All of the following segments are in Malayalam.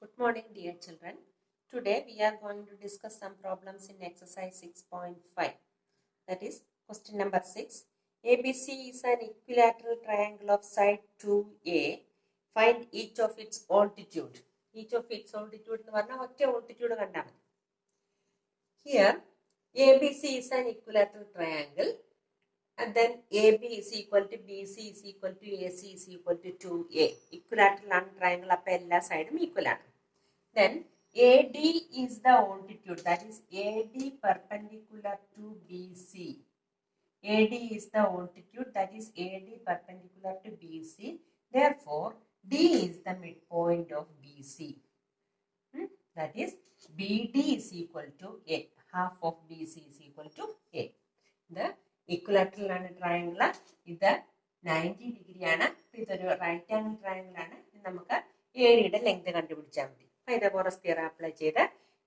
Good morning, dear children. Today we are going to discuss some problems in exercise 6.5. That is question number 6. ABC is an equilateral triangle of side 2A. Find each of its altitude. Each of its altitude എന്ന് പറഞ്ഞാൽ ഒറ്റ altitude കണ്ടാൽ മതി. Here ABC is an equilateral triangle and then AB is equal to BC is equal to AC is equal to 2A. Equilateral ആണ് triangle അപ്പോൾ എല്ലാ സൈഡും ഈക്വൽ ആണ്. Then AD is the altitude, that is AD perpendicular to BC. AD is the altitude, that is AD perpendicular to BC. Therefore, D is the midpoint of BC. That is BD is equal to A. Half of BC is equal to A. The equilateral triangle is the 90 degree ആണ്. ഇതൊരു റൈറ്റ് ആംഗിൾ ട്രയാങ്കിൾ ആണ്. നമുക്ക് AD ലെങ്ത് കണ്ടുപിടിച്ചാൽ മതി. Pythagoras theorem apply ചെയ്ത്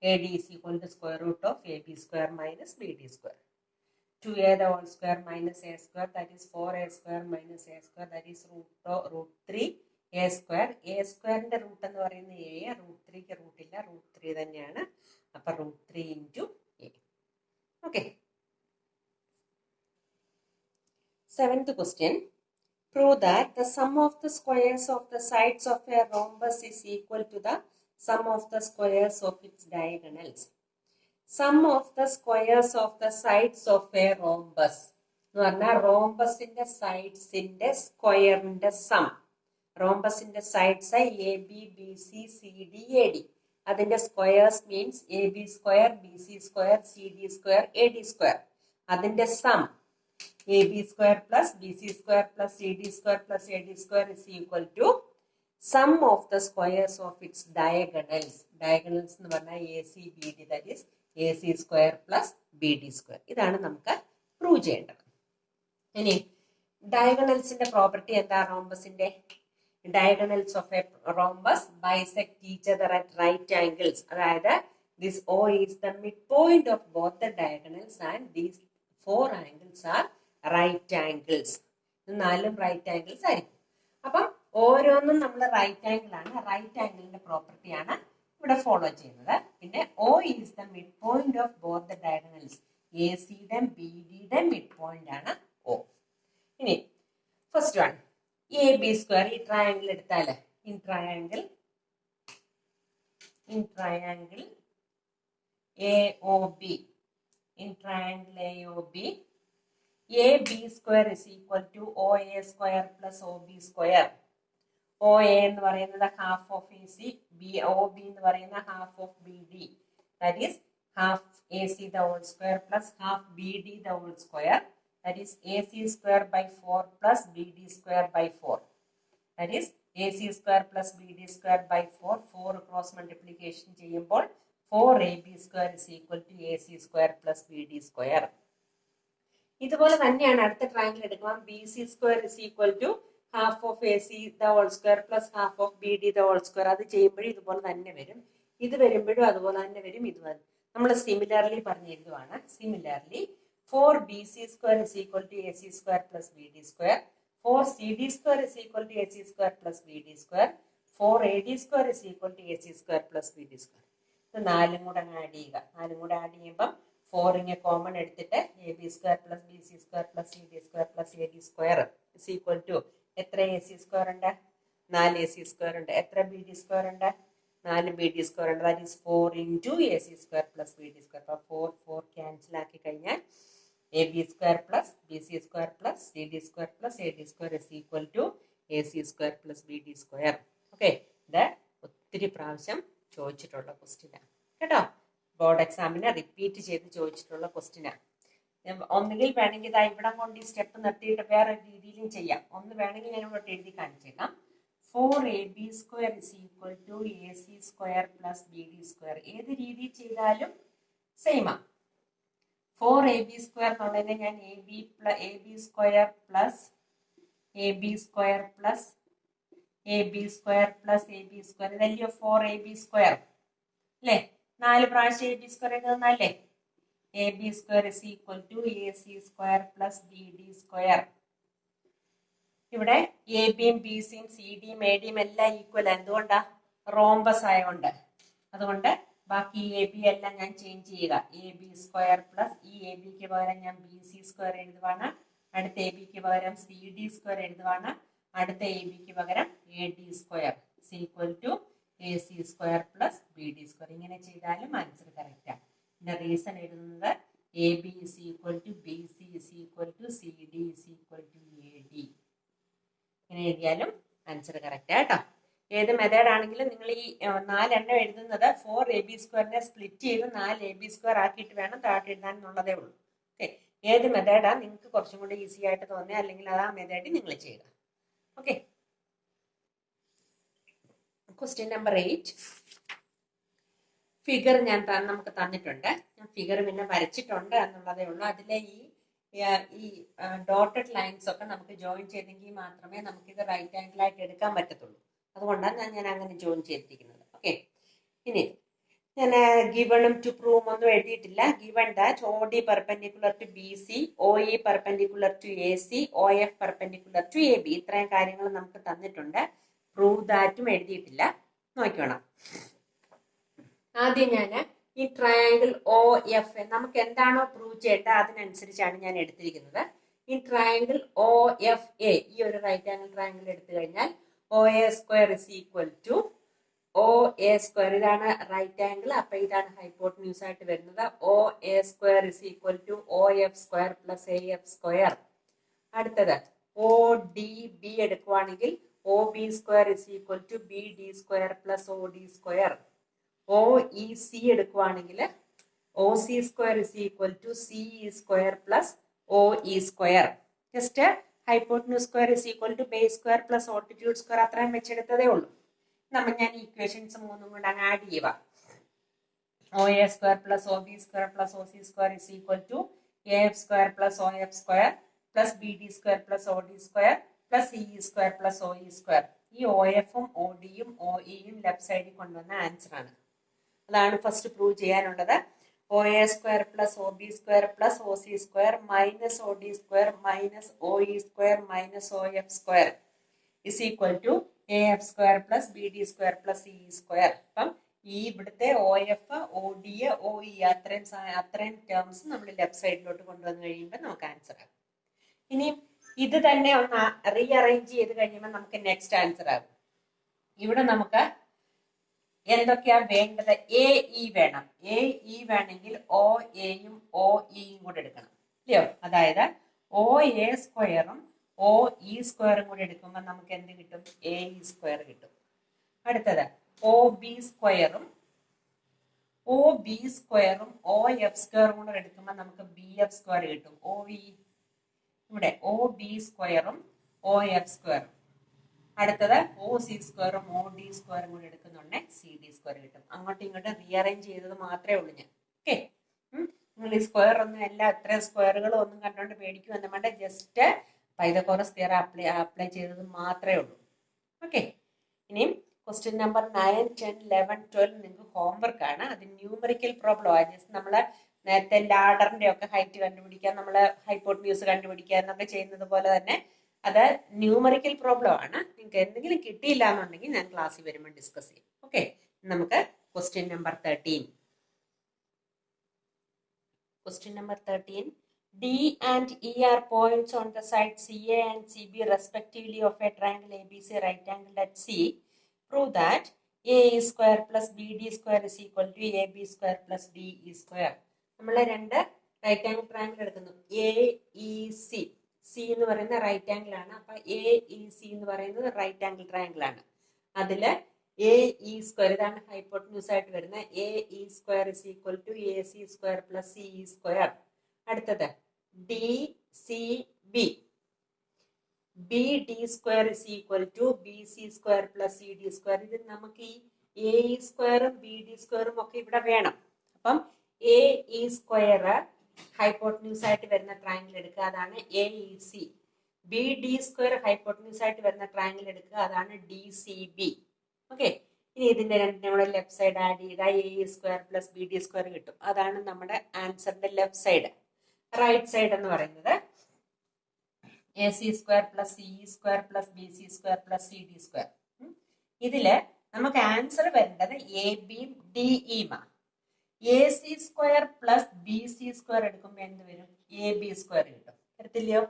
AD is equal to square root of AB square minus BD square. 2A the whole square minus A square, that is 4A square minus A square, that is root 3 A square. A square ന്റെ റൂട്ട് എന്ന് പറയുന്നത് A, root 3ക്ക് റൂട്ടില്ല, root 3 തന്നെയാണ്. അപ്പോൾ root 3 into A. Okay. 7th question. Prove that the sum of the squares of the sides of a rhombus is equal to the sum of the squares of its diagonals. Sum of the squares of the sides of a rhombus. എന്ന് പറഞ്ഞാൽ റോംബസിന്റെ സൈഡ്സിന്റെ സ്ക്വയറിന്റെ സം. റോംബസിന്റെ sides A B B C C D A D. അതിന്റെ squares means A B square B C square C D square A D square. അതിന്റെ sum A B square plus B C square plus C D square plus A D square is equal to sum of the squares of its diagonals. Diagonals എന്ന് പറഞ്ഞാൽ A C B D, that is A C square plus B D square. ഇതാണ് നമുക്ക് പ്രൂവ് ചെയ്യേണ്ടത്. ഇനി ഡയഗണൽസിന്റെ പ്രോപ്പർട്ടി എന്താ? റോംബസിന്റെ diagonals of a rhombus bisect each other at right angles. അതായത് this O is the midpoint of both the diagonals and these four angles are right angles. നാലും റൈറ്റ് ആംഗിൾസ് ആയിരിക്കും. അപ്പം ഓരോന്നും നമ്മൾ റൈറ്റ് ആംഗിൾ ആണ്. റൈറ്റ് ആംഗിളിന്റെ പ്രോപ്പർട്ടിയാണ് ഇവിടെ ഫോളോ ചെയ്യുന്നത്. പിന്നെ O is the mid point of both the diagonals. A സിയുടെ ബി ഡിയുടെ മിഡ് പോയിന്റ് ആണ് O. ഇനി first one A B square. ഈ ട്രയാങ്കിൾ എടുത്താല് in triangle A O B, in triangle A O B, A B square is equal to O A square plus O B square. O A എന്ന് പറയുന്നത് half of A C, B O B എന്ന് പറയുന്നത് half of B D, that is half A C the whole square plus half B D the whole square, that is A C square by 4 plus B D square by 4, that is A C square plus B D square by 4 cross multiplication ചെയ്യുമ്പോൾ 4ab square is equal to A C square plus B D square. ഇതുപോലെ തന്നെയാണ് അടുത്ത ട്രയാങ്കിൾ എടുക്കുമ്പോൾ B C square is equal to half of A C the whole square plus half of B D the whole square. അത് ചെയ്യുമ്പോഴും ഇതുപോലെ തന്നെ വരും, ഇത് വരുമ്പോഴും അതുപോലെ തന്നെ വരും. ഇത് നമ്മൾ സിമിലർലി പറഞ്ഞിരുന്നതാണ്. Similarly 4bc square is equal to A C square plus B D square, 4cd square is equal to A C square plus B D square, 4ad square is equal to A C square plus B D square. ഇത് നാലും കൂടെ അങ്ങ് ആഡ് ചെയ്യുക. നാലും കൂടെ ആഡ് ചെയ്യുമ്പം 4 കോമൺ എടുത്തിട്ട് A B square plus B C square plus C D square plus A D square is equal to എത്ര എ സി സ്ക്വയർ ഉണ്ട്? 4 എ സി സ്ക്വയർ ഉണ്ട്. എത്ര ബി ഡി സ്ക്വയർ ഉണ്ട്? 4 ബി ഡി സ്ക്വയർ ഉണ്ട്. That is 4 into A C square plus B D square. അപ്പോൾ 4 ക്യാൻസൽ ആക്കി കഴിഞ്ഞാൽ A B square plus B C square plus C D square plus A D square is equal to A C square plus B D square. Okay, ഇത് ഒത്തിരി പ്രാവശ്യം ചോദിച്ചിട്ടുള്ള ക്വസ്റ്റ്യനാണ് കേട്ടോ. ബോർഡ് എക്സാമിന് റിപ്പീറ്റ് ചെയ്ത് ചോദിച്ചിട്ടുള്ള ക്വസ്റ്റ്യനാണ്. ഒന്നുകിൽ വേണമെങ്കിൽ ഇതാ ഇവിടെ കൊണ്ട് ഈ സ്റ്റെപ്പ് നിർത്തിയിട്ട് വേറെ രീതിയിലും ചെയ്യാം. ഒന്ന് വേണമെങ്കിൽ ഞാൻ ഇവിടെ എഴുതി കാണിച്ചേക്കാം. 4ab square is equal to A C square plus B D square. ഏത് രീതി ചെയ്താലും സെയിമാ. 4ab സ്ക്വയർ എന്നുള്ളതിനെ ഞാൻ A B square plus A B square plus A B square plus A B square, ഇതല്ലയോ 4ab സ്ക്വയർ അല്ലേ? 4 പ്രാവശ്യം എ ബി സ്ക്വയർ തന്നല്ലേ? A B square is equal to A C square plus B D square. ഇവിടെ എ ബിയും ബി സിയും സി ഡിയും എ ഡിയും എല്ലാം ഈക്വൽ. എന്തുകൊണ്ടാ? റോംബസ് ആയതുകൊണ്ട് അതുകൊണ്ട് ബാക്കി എ ബി എല്ലാം ഞാൻ ചേഞ്ച് ചെയ്യുക. എ ബി സ്ക്വയർ പ്ലസ് ഈ എ ബിക്ക് പകരം ഞാൻ ബി സി സ്ക്വയർ എഴുതുവാണ്. അടുത്ത എ ബിക്ക് പകരം സി ഡി സ്ക്വയർ എഴുതുവാണ്. അടുത്ത എ ബിക്ക് പകരം A D square equal to A C square plus B D square. ഇങ്ങനെ ചെയ്താലും ആൻസർ കറക്റ്റാണ്. ഇതിന്റെ റീസൺ എഴുതുന്നത് A B is equal to B C is equal to C D is equal to A D. ഇങ്ങനെ എഴുതിയാലും ആൻസർ കറക്റ്റ് കേട്ടോ. ഏത് മെത്തേഡ് ആണെങ്കിലും നിങ്ങൾ ഈ 4 എണ്ണം എഴുതുന്നത് 4 എ ബി സ്ക്വയറിനെ സ്പ്ലിറ്റ് ചെയ്ത് 4 എ ബി സ്ക്വയർ ആക്കിയിട്ട് വേണം താഴെ എഴുതാൻ എന്നുള്ളതേ ഉള്ളൂ. ഓക്കെ, ഏത് മെത്തേഡാ നിങ്ങൾക്ക് കുറച്ചും കൂടി ഈസി ആയിട്ട് തോന്നുക അല്ലെങ്കിൽ അത് ആ മെത്തേഡ് നിങ്ങൾ ചെയ്യുക. Okay, question number 8. ഫിഗർ ഞാൻ നമുക്ക് തന്നിട്ടുണ്ട്. ഞാൻ ഫിഗർ പിന്നെ വരച്ചിട്ടുണ്ട് എന്നുള്ളതേ ഉള്ളൂ. അതിലെ ഈ ഡോട്ടഡ് ലൈൻസ് ഒക്കെ നമുക്ക് ജോയിൻ ചെയ്തെങ്കിൽ മാത്രമേ നമുക്കിത് റൈറ്റ് ആംഗിൾ ആയിട്ട് എടുക്കാൻ പറ്റത്തുള്ളൂ. അതുകൊണ്ടാണ് ഞാൻ അങ്ങനെ ജോയിൻ ചെയ്തിരിക്കുന്നത്. ഓക്കെ, ഇനി ഞാൻ ഗിവണും ടു പ്രൂവും ഒന്നും എഴുതിയിട്ടില്ല. Given that O D perpendicular to B C, O E perpendicular to A C, O F perpendicular to A B. ഇത്രയും കാര്യങ്ങൾ നമുക്ക് തന്നിട്ടുണ്ട്. പ്രൂവ് ദാറ്റും എഴുതിയിട്ടില്ല. നോക്കണം. ആദ്യം ഞാൻ ഈ ട്രയാങ്കിൾ ഒ എഫ് നമുക്ക് എന്താണോ പ്രൂവ് ചെയ്യേണ്ടത് അതിനനുസരിച്ചാണ് ഞാൻ എടുത്തിരിക്കുന്നത്. ഈ ട്രയാങ്കിൾ ഒ എഫ് എ, ഈ ഒരു റൈറ്റ് ആംഗിൾ ട്രയാങ്കിൾ എടുത്തു കഴിഞ്ഞാൽ O A square is equal to O A square, ഇതാണ് റൈറ്റ് ആംഗിൾ. അപ്പൊ ഇതാണ് ഹൈപ്പോട്ടന്യൂസ് ആയിട്ട് വരുന്നത്. O A square is equal to O F square plus A F square. അടുത്തത് ഒ ഡി ബി എടുക്കുവാണെങ്കിൽ O B square is equal to B D square plus O D square. O E C എടുക്കുവാണെങ്കിൽ O C square is equal to C E square plus O E square. Just hypotenuse square is equal to base square plus altitude square അത്രയും വെച്ചെടുത്തതേ ഉള്ളൂ. ഞാൻ ഇക്വേഷൻസ് 3 കൊണ്ട് അങ്ങ് ആഡ് ചെയ്യുക. O A square plus O B square plus O C square is equal to A F square plus O F square plus B D square plus O D square plus E square plus O E square. ഈ ഒ എഫും ഒ ഡിയും ഒ ഇയും ലെഫ്റ്റ് സൈഡിൽ കൊണ്ടുവന്ന ആൻസർ ആണ്. അതാണ് ഫസ്റ്റ് പ്രൂവ് ചെയ്യാനുള്ളത്. O A square plus O B square plus O C square minus O D square minus O E square minus O F square is equal to A F square plus B D square plus E square. അപ്പം ഈ ഇവിടുത്തെ O F O D O E അത്രയും ടേംസ് നമ്മൾ ലെഫ്റ്റ് സൈഡിലോട്ട് കൊണ്ടുവന്ന് കഴിയുമ്പോൾ നമുക്ക് ആൻസർ ആകും. ഇനി ഇത് തന്നെ ഒന്ന് റീഅറേഞ്ച് ചെയ്ത് കഴിയുമ്പോൾ നമുക്ക് നെക്സ്റ്റ് ആൻസർ ആകും. ഇവിടെ നമുക്ക് എന്തൊക്കെയാ വേണ്ടത്? എ ഇ വേണം. എ ഇ വേണമെങ്കിൽ ഒ എയും ഒ ഇയും കൂടെ എടുക്കണം, ഇല്ലയോ? അതായത് ഒ എ സ്ക്വയറും ഒ ഇ സ്ക്വയറും കൂടെ എടുക്കുമ്പോൾ നമുക്ക് എന്ത് കിട്ടും? എ ഇ സ്ക്വയർ കിട്ടും. അടുത്തത് ഒ ബി സ്ക്വയറും ഒ എഫ് സ്ക്വയറും കൂടെ എടുക്കുമ്പോൾ നമുക്ക് ബി എഫ് സ്ക്വയർ കിട്ടും. ഒ ഇ ഇവിടെ ഒ ബി സ്ക്വയറും ഒ എഫ് സ്ക്വയറും. അടുത്തത് ഒ സി സ്ക്വയറും ഒ ഡി സ്ക്വയറും കൂടെ എടുക്കുന്നുണ്ടെങ്കിൽ സി ഡി സ്ക്വയർ കിട്ടും. അങ്ങോട്ടും ഇങ്ങോട്ടും റീഅറേഞ്ച് ചെയ്തത് മാത്രമേ ഉള്ളൂ ഞാൻ. ഓക്കെ, നിങ്ങൾ ഈ സ്ക്വയർ ഒന്നും എല്ലാ ഇത്രയും സ്ക്വയറുകളും ഒന്നും കണ്ടുകൊണ്ട് പേടിക്കുമെന്ന് വേണ്ട. ജസ്റ്റ് പൈതഗോറസ് തിയറം അപ്ലൈ ചെയ്തത് മാത്രമേ ഉള്ളൂ. ഓക്കെ, ഇനിയും ക്വസ്റ്റ്യൻ നമ്പർ 9, 10, 11, 12 നിങ്ങൾക്ക് ഹോംവർക്ക് ആണ്. അത് ന്യൂമറിക്കൽ പ്രോബ്ലം ആണ്. ജസ്റ്റ് നമ്മൾ നേരത്തെ ലാഡറിന്റെ ഒക്കെ ഹൈറ്റ് കണ്ടുപിടിക്കാൻ, നമ്മൾ ഹൈപ്പോട്ടന്യൂസ് കണ്ടുപിടിക്കുക എന്നൊക്കെ ചെയ്യുന്നത് പോലെ തന്നെ അത് ന്യൂമറിക്കൽ പ്രോബ്ലം ആണ്. നിങ്ങൾക്ക് എന്തെങ്കിലും കിട്ടിയില്ല എന്നുണ്ടെങ്കിൽ ഞാൻ ക്ലാസ്സിൽ വരുമ്പോൾ ഡിസ്കസ് ചെയ്യും. ഓക്കെ, നമുക്ക് question number 13. Question number 13. D and E are points on the side CA and CB respectively of a triangle ABC right angled at C. Prove that AE square plus BD square is equal to AB square plus DE square. നമ്മൾ രണ്ട് റൈറ്റ് ആംഗിൾ ട്രയാങ്കിൾ എടുക്കുന്നു. AEC, സി എന്ന് പറയുന്ന റൈറ്റ് ആംഗിൾ ആണ്. അപ്പൊ AEC എന്ന് പറയുന്നത് റൈറ്റ് ആംഗിൾ ട്രയാങ്കിൾ ആണ്. അതില് AE സ്ക്വയർ, ഇതാണ് ഹൈപ്പോട്ടന്യൂസ് ആയിട്ട് വരുന്നത്. AE square is equal to AC square plus CE square. അടുത്തത് DCB, BD square is equal to BC square plus CD square. ഇത് നമുക്ക് ഈ AE സ്ക്വയറും BD സ്ക്വയറും ഒക്കെ ഇവിടെ വേണം. അപ്പം AE സ്ക്വയർ ഹൈപ്പോട്ടന്യൂസ് ആയിട്ട് വരുന്ന ട്രയാങ്കിൾ എടുക്കുക, അതാണ് AEC. BD സ്ക്വയർ ഹൈപ്പോട്ടന്യൂസ് ആയിട്ട് വരുന്ന ട്രയാങ്കിൾ എടുക്കുക, അതാണ് DCB. ഓക്കെ, ഇനി ഇതിന്റെ രണ്ടിനും കൂടെ ലെഫ്റ്റ് സൈഡ് ആഡ് ചെയ്ത AE square plus BD square കിട്ടും. അതാണ് നമ്മുടെ ആൻസറിന്റെ ലെഫ്റ്റ് സൈഡ്. റൈറ്റ് സൈഡ് എന്ന് പറയുന്നത് AC square plus CE square plus BC square plus CD square. ഇതില് നമുക്ക് ആൻസർ വരേണ്ടത് എ ബിയും ഡി ഇയുമാണ്. A C square plus B C square എടുക്കുമ്പോൾ എന്ത് വരും? എ ബി സ്ക്വയർ കിട്ടും. എടുത്തില്ലയോ?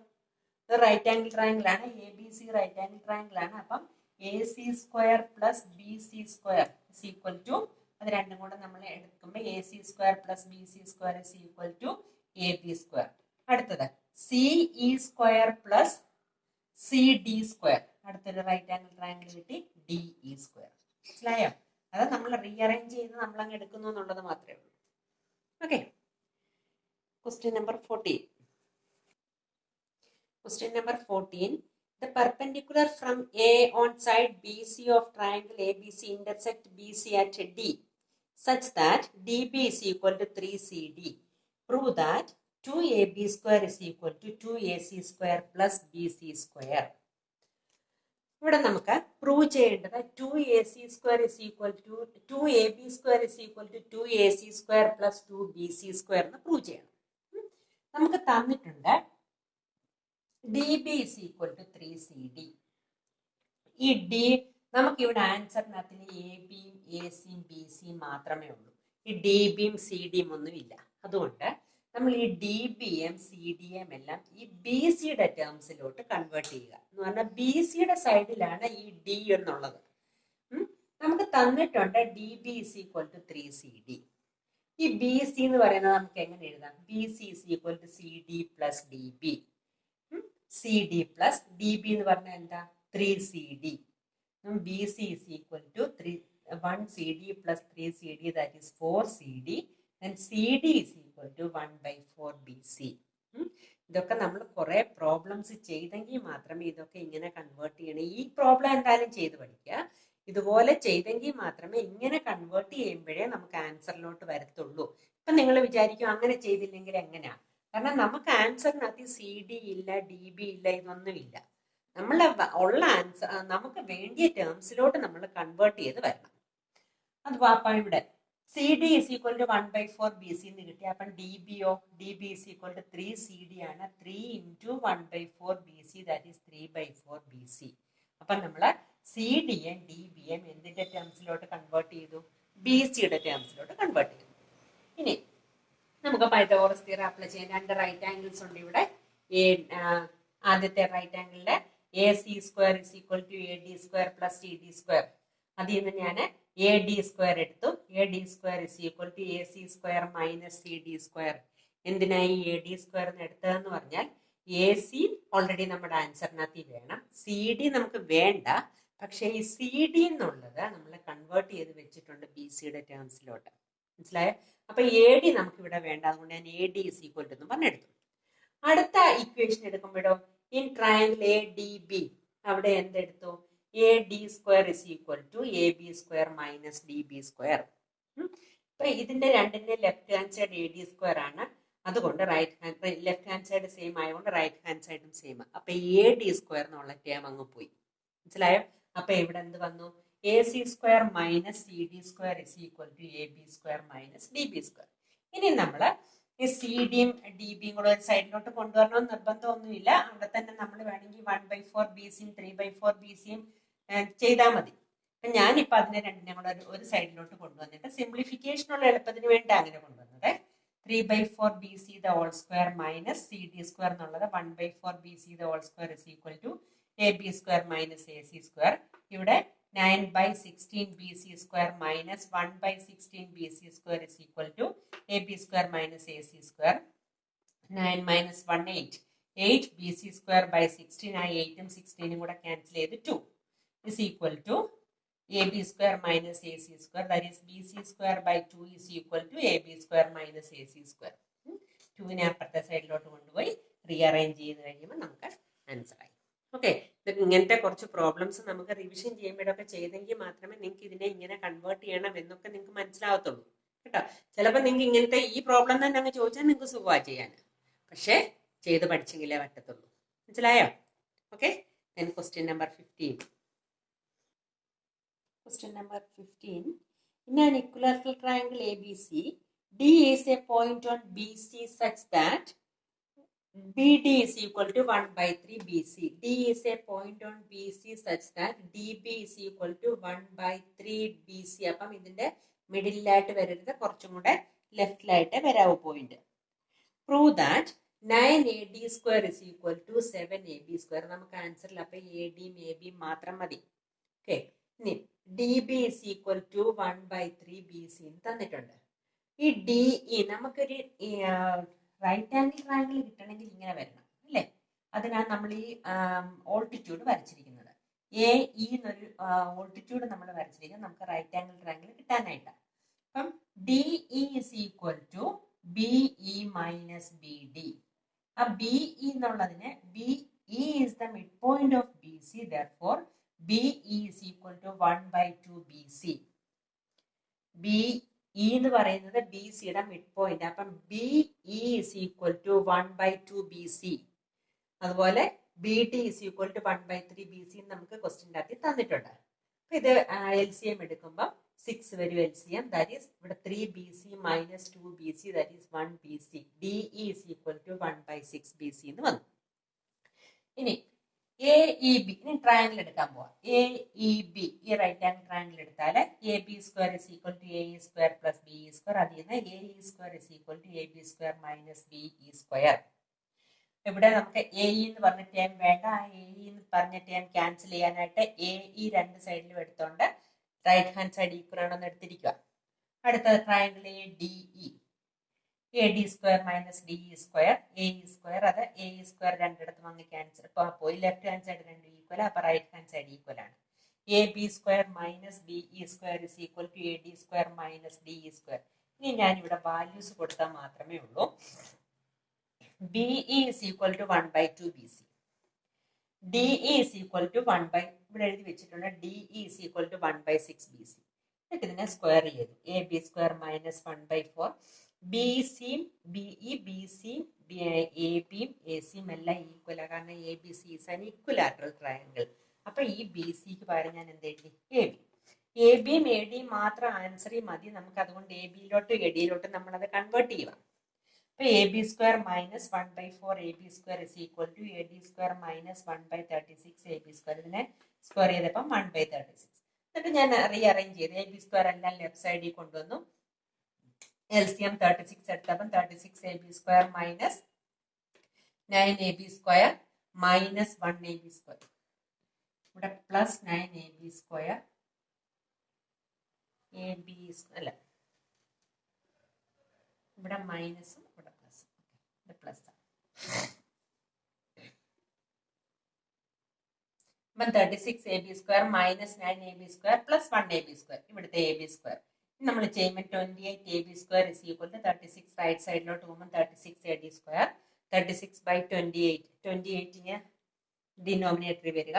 ഇത് റൈറ്റ് ആംഗിൾ ട്രയാങ്കിൾ ആണ്. A B C right angle triangle ആണ്. അപ്പം A C square plus B C square is equal to, അത് രണ്ടും കൂടെ നമ്മൾ എടുക്കുമ്പോൾ A C square plus B C square is equal to A B square. അടുത്തത് C E square plus C D square. അടുത്തൊരു റൈറ്റ് ആംഗിൾ ട്രയാങ്കിൾ കിട്ടി, ഡി ഇ സ്ക്വയർ. മനസ്സിലായോ? അത് നമ്മൾ റീഅറേഞ്ച് ചെയ്ത് നമ്മൾ അങ്ങ് എടുക്കുന്നു എന്നുള്ളത് മാത്രമേ ഉള്ളൂ. Okay, question number 14. Question number 14. The perpendicular from A on side BC of triangle ABC intersect BC at D such that DB is equal to 3CD. Prove that 2AB square is equal to 2AC square plus BC square. ഇവിടെ നമുക്ക് പ്രൂവ് ചെയ്യേണ്ടത് 2AC square is equal to 2AB square is equal to 2AC square plus 2BC square എന്ന് പ്രൂവ് ചെയ്യണം. നമുക്ക് തന്നിട്ടുണ്ട് DB is equal to 3CD. ഈ ഡി നമുക്ക് ഇവിടെ ആൻസറിനകത്ത് എ ബിയും എ സിയും ബി സിയും മാത്രമേ ഉള്ളൂ. ഈ ഡി ബിയും സി ഡിയും ഒന്നുമില്ല. അതുകൊണ്ട് നമ്മൾ ഈ ഡി ബിയും സി ഡിയും എല്ലാം ഈ ബി സിയുടെ ടേംസിലോട്ട് കൺവേർട്ട് ചെയ്യുക. എന്ന് പറഞ്ഞാൽ ബി സിയുടെ സൈഡിലാണ് ഈ ഡി എന്നുള്ളത്. നമുക്ക് തന്നിട്ടുണ്ട് D B is equal to 3CD. ഈ ബി സി എന്ന് പറയുന്നത് നമുക്ക് എങ്ങനെ എഴുതാം? B C is equal to C D plus D B. C D plus D B എന്ന് പറഞ്ഞാൽ എന്താ? 3CD. B C is equal to 1CD plus 3CD, that is 4CD. And C D is equal to 1/4 BC. ഇതൊക്കെ നമ്മൾ കുറെ പ്രോബ്ലംസ് ചെയ്തെങ്കിൽ മാത്രമേ ഇതൊക്കെ ഇങ്ങനെ കൺവേർട്ട് ചെയ്യണേ. ഈ പ്രോബ്ലം എന്തായാലും ചെയ്ത് പഠിക്കുക. ഇതുപോലെ ചെയ്തെങ്കിൽ മാത്രമേ ഇങ്ങനെ കൺവേർട്ട് ചെയ്യുമ്പോഴേ നമുക്ക് ആൻസറിലോട്ട് വരത്തുള്ളൂ. ഇപ്പൊ നിങ്ങൾ വിചാരിക്കും അങ്ങനെ ചെയ്തില്ലെങ്കിൽ എങ്ങനെയാ? കാരണം നമുക്ക് ആൻസറിനകത്ത് സി ഡി ഇല്ല, ഡി ബി ഇല്ല, ഇതൊന്നും ഇല്ല. നമ്മളെ ഉള്ള ആൻസർ നമുക്ക് വേണ്ടിയ ടേംസിലോട്ട് നമ്മൾ കൺവേർട്ട് ചെയ്ത് വരണം. അത് അപ്പം ഇവിടെ C D is equal to 1/4 BC എന്ന് കിട്ടി. അപ്പം ഡി ബിയോ? D B is equal to 3CD ആണ്. 3 × 1/4 BC, ദാറ്റ് ഈസ് 3/4 BC. അപ്പം നമ്മൾ സി ഡിയും ഡി ബിയും എന്തിന്റെ ടേംസിലോട്ട് കൺവേർട്ട് ചെയ്തു? ബി സിയുടെ ടേംസിലോട്ട് കൺവേർട്ട് ചെയ്തു. ഇനി നമുക്ക് പൈതഗോറസ് തിയറം അപ്ലൈ ചെയ്യാൻ. രണ്ട് റൈറ്റ് ആംഗിൾസ് ഉണ്ട് ഇവിടെ. ആദ്യത്തെ റൈറ്റ് ആംഗിളില് A C square is equal to A D square plus C D square. അതിൽ നിന്ന് ഞാൻ എ ഡി സ്ക്വയർ എടുത്തു. A D square is equal to A C square minus C D square. എന്തിനായി എ ഡി സ്ക്വയർ എടുത്തതെന്ന് പറഞ്ഞാൽ എ സി ഓൾറെഡി നമ്മുടെ ആൻസറിനകത്ത് വേണം, സി ഡി നമുക്ക് വേണ്ട. പക്ഷെ ഈ സി ഡി എന്നുള്ളത് നമ്മൾ കൺവേർട്ട് ചെയ്ത് വെച്ചിട്ടുണ്ട് ബി സിയുടെ ടേംസിലോട്ട്. മനസ്സിലായോ? അപ്പൊ എ ഡി നമുക്ക് ഇവിടെ വേണ്ട. അതുകൊണ്ട് ഞാൻ A D is equal to എന്ന് പറഞ്ഞെടുത്തു. അടുത്ത ഇക്വേഷൻ എടുക്കുമ്പോഴോ in triangle A D B അവിടെ എന്തെടുത്തു? A D square is equal to A B square minus D B square. അപ്പൊ ഇതിന്റെ രണ്ടിന്റെ left hand side A D square ആണ്. അതുകൊണ്ട് ലെഫ്റ്റ് ഹാൻഡ് സൈഡ് സെയിം ആയതുകൊണ്ട് റൈറ്റ് ഹാൻഡ് സൈഡും സെയിം. അപ്പൊ എ ഡി സ്ക്വയർ എന്നുള്ള ടേം അങ്ങ് പോയി. മനസ്സിലായോ? അപ്പൊ ഇവിടെ എന്ത് വന്നു? A C square minus C D square is equal to A B square minus D B square. ഇനി നമ്മൾ ഈ സി ഡിയും ഡി ബിയും കൂടെ ഒരു സൈഡിലോട്ട് കൊണ്ടുവരണമെന്ന് നിർബന്ധമൊന്നുമില്ല. അവിടെ തന്നെ നമ്മൾ വേണമെങ്കിൽ 1/4 BCയും 3/4 BCയും ചെയ്താൽ മതി. അപ്പൊ ഞാനിപ്പോ അതിനെ രണ്ടിനെ കൂടെ ഒരു സൈഡിലോട്ട് കൊണ്ടുവന്നിട്ട് സിംപ്ലിഫിക്കേഷനുള്ള എളുപ്പത്തിന് വേണ്ടി അങ്ങനെ കൊണ്ടുവന്നത്. 3/4 BC the whole square minus CD square എന്നുള്ളത് 1/4 BC the whole square is equal to AB square minus AC square. ഇവിടെ 9/16 BC square minus 1/16 BC square is equal to AB square minus AC square. 9 minus 1 8. 8 BC square by 16. ആ 8 ഉം 16 ഉം കൂടെ ക്യാൻസൽ ചെയ്ത് 2 is equal to AB square minus AC square, that is BC square by 2 is equal to AB square minus AC square. 2നെ അപ്പുറത്തെ സൈഡിലോട്ട് കൊണ്ടുപോയി റീഅറേഞ്ച് ചെയ്ത് കഴിയുമ്പോൾ നമുക്ക് ആൻസർ ആയി. ഓക്കെ, ഇങ്ങനത്തെ കുറച്ച് പ്രോബ്ലംസ് നമുക്ക് റിവിഷൻ ചെയ്യുമ്പോഴൊക്കെ ചെയ്തെങ്കിൽ മാത്രമേ നിങ്ങൾക്ക് ഇതിനെ ഇങ്ങനെ കൺവേർട്ട് ചെയ്യണം എന്നൊക്കെ നിങ്ങൾക്ക് മനസ്സിലാവത്തുള്ളൂ കേട്ടോ. ചിലപ്പോൾ നിങ്ങൾക്ക് ഇങ്ങനത്തെ ഈ പ്രോബ്ലം തന്നെ അങ്ങ് ചോദിച്ചാൽ നിങ്ങൾക്ക് സുഖമാണ് ചെയ്യാൻ. പക്ഷേ ചെയ്ത് പഠിച്ചെങ്കിലേ പറ്റത്തുള്ളൂ. മനസ്സിലായോ? Okay, then question number 15. Question number 15. In an equilateral triangle ABC, D is a point on BC such that BD is equal to 1/3 BC. D is a point on BC such that DB is equal to 1/3 BC. അപ്പം ഇതിന്റെ മിഡിലായിട്ട് വരരുത്, കുറച്ചും കൂടെ ലെഫ്റ്റിലായിട്ട് വരാവൂ point. Prove that 9AD square is equal to 7AB square. നമുക്ക് ആൻസറിൽ അപ്പൊ ADയും ABയും മാത്രം മതി. ഓക്കെ, ഇനി DB is equal to 1/3 BC തന്നിട്ടുണ്ട്. ഈ DE നമുക്കൊരു റൈറ്റ് ആംഗിൾ ട്രയാങ്കിൾ കിട്ടണമെങ്കിൽ ഇങ്ങനെ വരണം അല്ലേ? അതിനാണ് നമ്മൾ ഈ ഓൾട്ടിറ്റ്യൂഡ് വരച്ചിരിക്കുന്നത്. AE എന്നൊരു ഓൾട്ടിറ്റ്യൂഡ് നമ്മൾ വരച്ചിരിക്കുന്നത് നമുക്ക് റൈറ്റ് ആംഗിൾ ട്രയാങ്കിൾ കിട്ടാനായിട്ടാണ്. അപ്പം DE is equal to BE minus BD. ആ BE എന്നുള്ളതിന് BE is the midpoint of BC, therefore BE is equal to 1/2 BC. BE എന്ന് പറയുന്നത് BCയുടെ മിഡ് പോയിന്റ്. അപ്പം BE is equal to 1/2 BC. അതുപോലെ BD is equal to 1/3 BC നമുക്ക് ക്വസ്റ്റ്യൻ്റെ അകത്ത് തന്നിട്ടുണ്ട്. അപ്പൊ ഇത് LCM എടുക്കുമ്പോൾ 6 വരും LCM. ദാറ്റ് ഈസ് ഇവിടെ 3 BC minus 2 BC, that is 1 BC. DE is equal to 1/6 BC എന്ന് വന്നു. ഇനി AEB, ഇനി ട്രയാങ്കിൾ എടുക്കാൻ പോവാം. AEB ഈ റൈറ്റ് ആംഗിൾ ട്രയാങ്കിൾ എടുത്താൽ AB square is equal to AE square plus BE square. അതിൽ നിന്ന് AE square is equal to AB square minus BE square. ഇവിടെ നമുക്ക് AE എന്ന് പറഞ്ഞ ടേം വേണ്ട. ആ AE എന്ന് പറഞ്ഞ ടേം ക്യാൻസൽ ചെയ്യാനായിട്ട് AE രണ്ട് സൈഡിലും എടുത്തോണ്ട് റൈറ്റ് ഹാൻഡ് സൈഡ് ഈക്വൽ ആണെന്ന് എടുത്തിരിക്കുക. അടുത്ത triangle ADE, AD square minus DE square, AE square, അത് AE square രണ്ടിടത്തും അങ്ങ് ക്യാൻസൽ പോയി. ലെഫ്റ്റ് ഹാൻഡ് സൈഡ് രണ്ടും ഈക്വൽ, അപ്പൊ റൈറ്റ് ഹാൻഡ് സൈഡ് ഈക്വൽ ആണ്. AB square minus BE square is equal to AD square minus DE square. ഇനി ഞാൻ ഇവിടെ വാല്യൂസ് കൊടുത്താൽ മാത്രമേ ഉള്ളൂ. BE is equal to 1/2 BC. DE is equal to ഇവിടെ എഴുതി വെച്ചിട്ടുണ്ട്. DE is equal to 1/6 BC. എന്നിട്ട് ഇതിനെ സ്ക്വയർ ചെയ്തു. AB square minus 1/4. BCയും BE, BCയും ABയും ACയും എല്ലാം ഈക്വൽ ആണ്. കാരണം ABC is an equilateral triangle. അപ്പൊ ഈ BCക്ക് പകരം ഞാൻ എന്ത് എഴുതി? AB. ABയും ADയും മാത്രം ആൻസറിൽ മതി നമുക്ക്. അതുകൊണ്ട് ABയിലോട്ടും ADയിലോട്ടും നമ്മളത് കൺവേർട്ട് ചെയ്യുക. അപ്പൊ AB square minus 1/4 AB square is equal to AD square minus 1/36 AB square. ഇതിനെ സ്ക്വയർ ചെയ്തപ്പം 1/36. എന്നിട്ട് ഞാൻ റീഅറേഞ്ച് ചെയ്ത് AB square എല്ലാം ലെഫ്റ്റ് സൈഡിൽ കൊണ്ടുവന്നു. LCM 36 എടുത്തപ്പം 36 AB square minus 9 AB square minus 1 AB square. ഇവിടെ പ്ലസ് 9 AB square AB അല്ല, ഇവിടെ മൈനസും ഇവിടെ പ്ലസ്. ഇവിടെ പ്ലസ് ആണ്. അപ്പം 36 AB square minus 9 AB square plus 1 AB square. ഇവിടുത്തെ AB square നമ്മൾ ചെയ്യുമ്പോൾ 28 AB square is equal to 36 right സൈഡിലോട്ട് പോകുമ്പോൾ 36 AD square. 36/28. 28ന് ഡിനോമിനേറ്ററിൽ വരിക.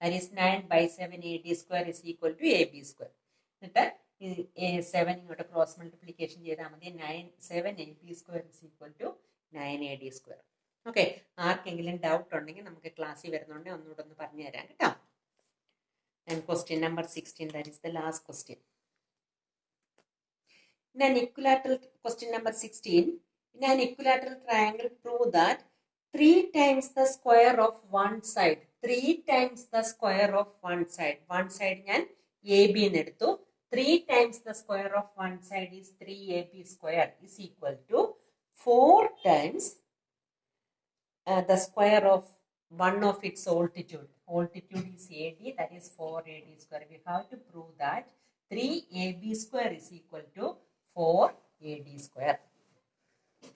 That is 9/7 AD square is equal to AB square. എന്നിട്ട് 7 ഇങ്ങോട്ട് ക്രോസ് മൾട്ടിപ്ലിക്കേഷൻ ചെയ്താൽ മതി. 7 AB square is equal to 9 AD square. Okay, ആർക്കെങ്കിലും ഡൗട്ട് ഉണ്ടെങ്കിൽ നമുക്ക് ക്ലാസ്സിൽ വരുന്നുണ്ടെങ്കിൽ ഒന്നുകൂടെ ഒന്ന് പറഞ്ഞു തരാം കേട്ടോ. And question number 16, that is the last question. In an equilateral, question number 16, in an equilateral triangle, prove that 3 times the square of one side, 3 times the square of one side, one side ഞാൻ AB എന്ന് എടുത്തു. 3 times the square of one side is 3AB square is equal to 4 times the square of one of its altitude. Altitude is AD, that is 4AD square. We have to prove that 3AB square is equal to 4AD square.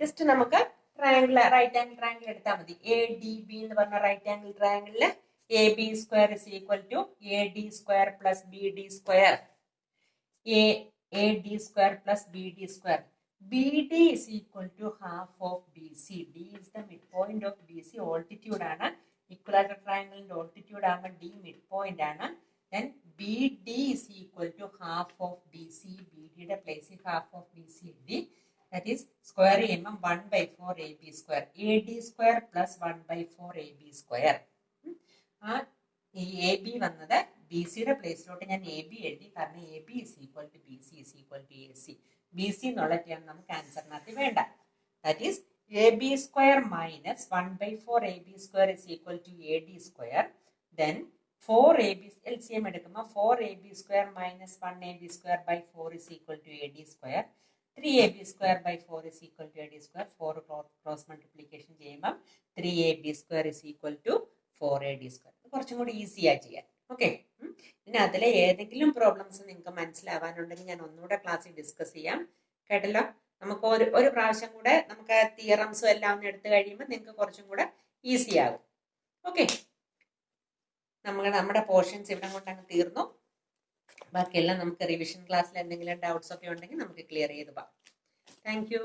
Just നമുക്ക് ട്രയാങ്കിൾ, റൈറ്റ് ആംഗിൾ ട്രയാങ്കിൾ എടുത്താൽ മതി. ADB എന്ന് പറഞ്ഞ റൈറ്റ് ആംഗിൾ ട്രയാങ്കിളില് AB square is equal to AD square plus BD square. AD square plus BD square. BD is equal to half of BC. D is the midpoint of BC. Altitude ആണ്. Equilateral triangle altitude ആകുമ്പോൾ D midpoint ആണ്. Then BD is equal to half of BC. BD യുടെ പ്ലേസിൽ half of BC D. That is square ചെയ്യുമ്പോൾ 1/4 AB square. AD square plus 1/4 AB square. ആ ഈ AB വന്നത് BCയുടെ പ്ലേസിലോട്ട് ഞാൻ AB എഴുതി. കാരണം AB is equal to BC is equal to AC. BC എന്നുള്ള ടേം നമുക്ക് ആൻസറിനകത്ത് വേണ്ട. That is AB square minus 1 by 4 AB square is equal to AD square. Then 4AB LCM എടുക്കുമ്പോൾ 4AB square minus 1AB square by 4 is equal to AD square. 3AB square by 4 is equal to AD square. 4 cross multiplication ചെയ്യുമ്പോൾ 3AB square is equal to 4AD square. കുറച്ചും കൂടി ഈസിയായി ചെയ്യാൻ. ഓക്കെ, ഇനി അതിലെ ഏതെങ്കിലും പ്രോബ്ലംസ് നിങ്ങൾക്ക് മനസ്സിലാവാനുണ്ടെങ്കിൽ ഞാൻ ഒന്നുകൂടെ ക്ലാസ്സിൽ ഡിസ്കസ് ചെയ്യാം. കേട്ടല്ലോ? നമുക്ക് ഒരു പ്രാവശ്യം കൂടെ നമുക്ക് തിയറംസും എല്ലാം ഒന്ന് എടുത്തു കഴിയുമ്പോൾ നിങ്ങൾക്ക് കുറച്ചും കൂടെ ഈസി ആകും. ഓക്കെ, നമ്മുടെ പോർഷൻസ് ഇവിടെ കൊണ്ട് അങ്ങ് തീർന്നു. ബാക്കിയെല്ലാം നമുക്ക് റിവിഷൻ ക്ലാസ്സിൽ എന്തെങ്കിലും ഡൗട്ട്സ് ഒക്കെ ഉണ്ടെങ്കിൽ നമുക്ക് ക്ലിയർ ചെയ്ത് പോകാം. Thank you.